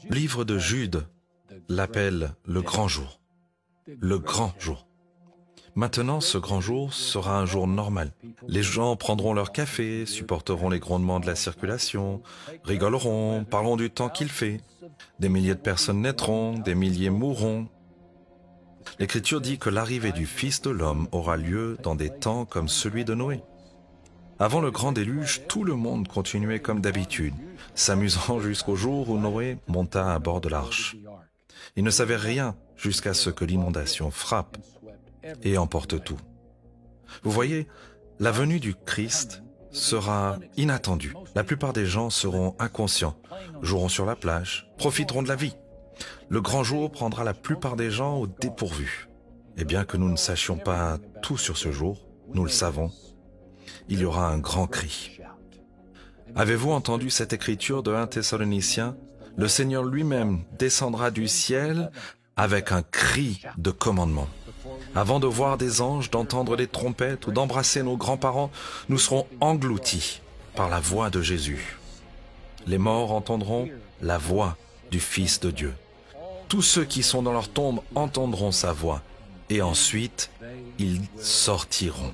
Le livre de Jude l'appelle le grand jour. Le grand jour. Maintenant, ce grand jour sera un jour normal. Les gens prendront leur café, supporteront les grondements de la circulation, rigoleront, parleront du temps qu'il fait. Des milliers de personnes naîtront, des milliers mourront. L'Écriture dit que l'arrivée du Fils de l'homme aura lieu dans des temps comme celui de Noé. Avant le grand déluge, tout le monde continuait comme d'habitude, s'amusant jusqu'au jour où Noé monta à bord de l'arche. Il ne savait rien jusqu'à ce que l'inondation frappe et emporte tout. Vous voyez, la venue du Christ sera inattendue. La plupart des gens seront inconscients, joueront sur la plage, profiteront de la vie. Le grand jour prendra la plupart des gens au dépourvu. Et bien que nous ne sachions pas tout sur ce jour, nous le savons, il y aura un grand cri. Avez-vous entendu cette écriture de 1 Thessaloniciens? Le Seigneur lui-même descendra du ciel avec un cri de commandement. Avant de voir des anges, d'entendre des trompettes ou d'embrasser nos grands-parents, nous serons engloutis par la voix de Jésus. Les morts entendront la voix du Fils de Dieu. Tous ceux qui sont dans leur tombe entendront sa voix, et ensuite, ils sortiront.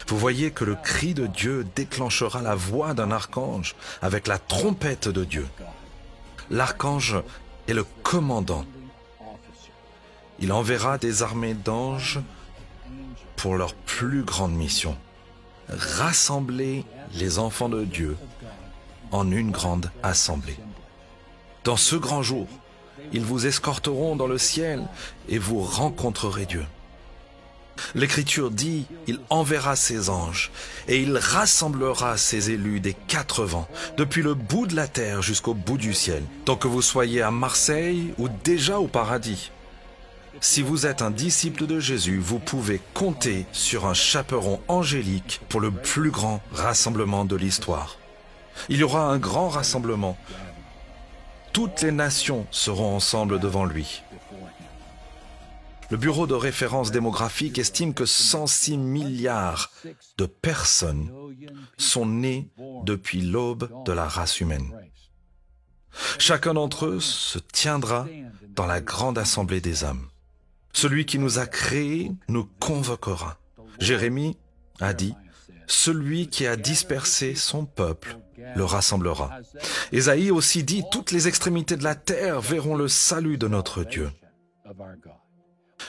Vous voyez que le cri de Dieu déclenchera la voix d'un archange avec la trompette de Dieu. L'archange est le commandant. Il enverra des armées d'anges pour leur plus grande mission. Rassembler les enfants de Dieu en une grande assemblée. Dans ce grand jour, ils vous escorteront dans le ciel et vous rencontrerez Dieu. L'Écriture dit, il enverra ses anges et il rassemblera ses élus des 4 vents, depuis le bout de la terre jusqu'au bout du ciel, tant que vous soyez à Marseille ou déjà au paradis. Si vous êtes un disciple de Jésus, vous pouvez compter sur un chaperon angélique pour le plus grand rassemblement de l'histoire. Il y aura un grand rassemblement. Toutes les nations seront ensemble devant lui. Le Bureau de référence démographique estime que 106 milliards de personnes sont nées depuis l'aube de la race humaine. Chacun d'entre eux se tiendra dans la grande assemblée des âmes. Celui qui nous a créés nous convoquera. Jérémie a dit, « Celui qui a dispersé son peuple le rassemblera. » Ésaïe aussi dit, « Toutes les extrémités de la terre verront le salut de notre Dieu. »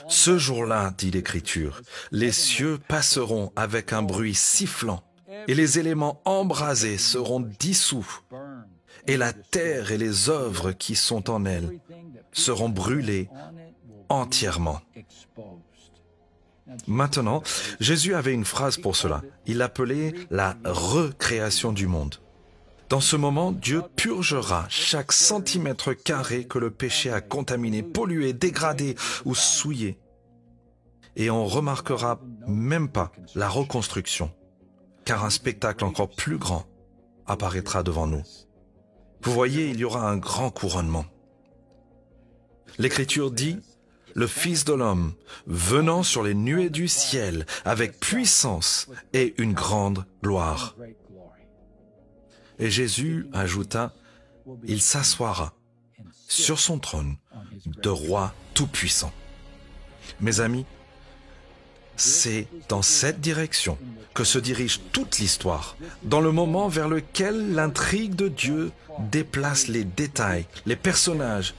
Ce jour-là, dit l'Écriture, les cieux passeront avec un bruit sifflant, et les éléments embrasés seront dissous, et la terre et les œuvres qui sont en elle seront brûlées entièrement. Maintenant, Jésus avait une phrase pour cela. Il l'appelait la recréation du monde. Dans ce moment, Dieu purgera chaque centimètre carré que le péché a contaminé, pollué, dégradé ou souillé. Et on ne remarquera même pas la reconstruction, car un spectacle encore plus grand apparaîtra devant nous. Vous voyez, il y aura un grand couronnement. L'Écriture dit, « Le Fils de l'homme, venant sur les nuées du ciel, avec puissance et une grande gloire. » Et Jésus ajouta, « Il s'assoira sur son trône de roi tout-puissant. » Mes amis, c'est dans cette direction que se dirige toute l'histoire, dans le moment vers lequel l'intrigue de Dieu déplace les détails, les personnages,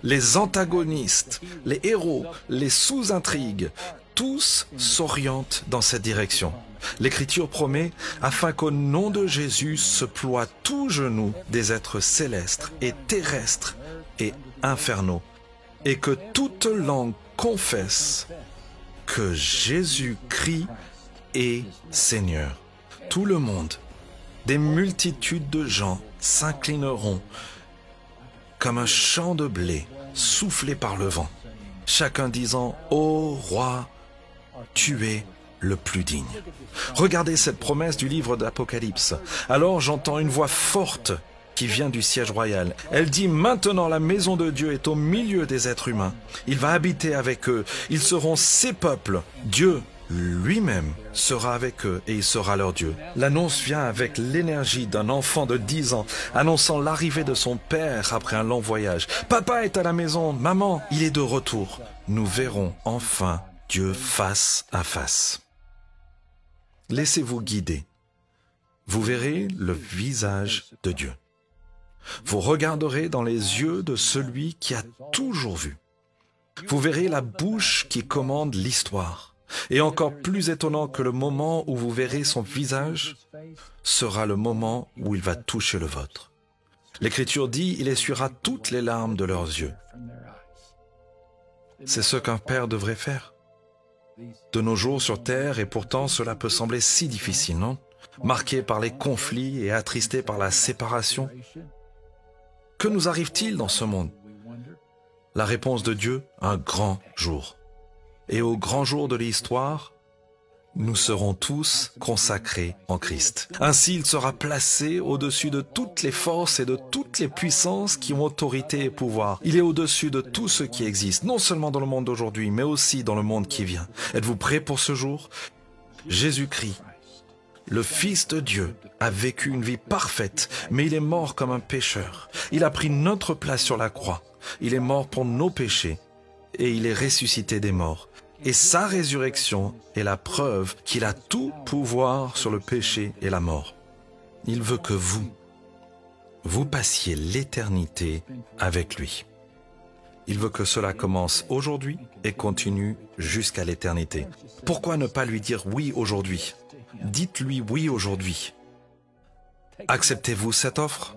les antagonistes, les héros, les sous-intrigues, tous s'orientent dans cette direction. L'Écriture promet, afin qu'au nom de Jésus se ploie tout genou des êtres célestes et terrestres et infernaux, et que toute langue confesse que Jésus-Christ est Seigneur. Tout le monde, des multitudes de gens s'inclineront comme un champ de blé soufflé par le vent, chacun disant « Ô roi, tu es le plus digne. » Regardez cette promesse du livre d'Apocalypse. Alors j'entends une voix forte qui vient du siège royal. Elle dit, maintenant la maison de Dieu est au milieu des êtres humains. Il va habiter avec eux. Ils seront ses peuples. Dieu lui-même sera avec eux et il sera leur Dieu. L'annonce vient avec l'énergie d'un enfant de 10 ans, annonçant l'arrivée de son père après un long voyage. Papa est à la maison, maman, il est de retour. Nous verrons enfin Dieu face à face. Laissez-vous guider. Vous verrez le visage de Dieu. Vous regarderez dans les yeux de celui qui a toujours vu. Vous verrez la bouche qui commande l'histoire. Et encore plus étonnant que le moment où vous verrez son visage sera le moment où il va toucher le vôtre. L'Écriture dit, il essuiera toutes les larmes de leurs yeux. C'est ce qu'un père devrait faire. De nos jours sur terre, et pourtant cela peut sembler si difficile, non? Marqué par les conflits et attristé par la séparation. Que nous arrive-t-il dans ce monde? La réponse de Dieu, un grand jour. Et au grand jour de l'histoire, nous serons tous consacrés en Christ. Ainsi, il sera placé au-dessus de toutes les forces et de toutes les puissances qui ont autorité et pouvoir. Il est au-dessus de tout ce qui existe, non seulement dans le monde d'aujourd'hui, mais aussi dans le monde qui vient. Êtes-vous prêts pour ce jour? Jésus-Christ, le Fils de Dieu, a vécu une vie parfaite, mais il est mort comme un pécheur. Il a pris notre place sur la croix. Il est mort pour nos péchés et il est ressuscité des morts. Et sa résurrection est la preuve qu'il a tout pouvoir sur le péché et la mort. Il veut que vous passiez l'éternité avec lui. Il veut que cela commence aujourd'hui et continue jusqu'à l'éternité. Pourquoi ne pas lui dire oui aujourd'hui? Dites-lui oui aujourd'hui. Acceptez-vous cette offre?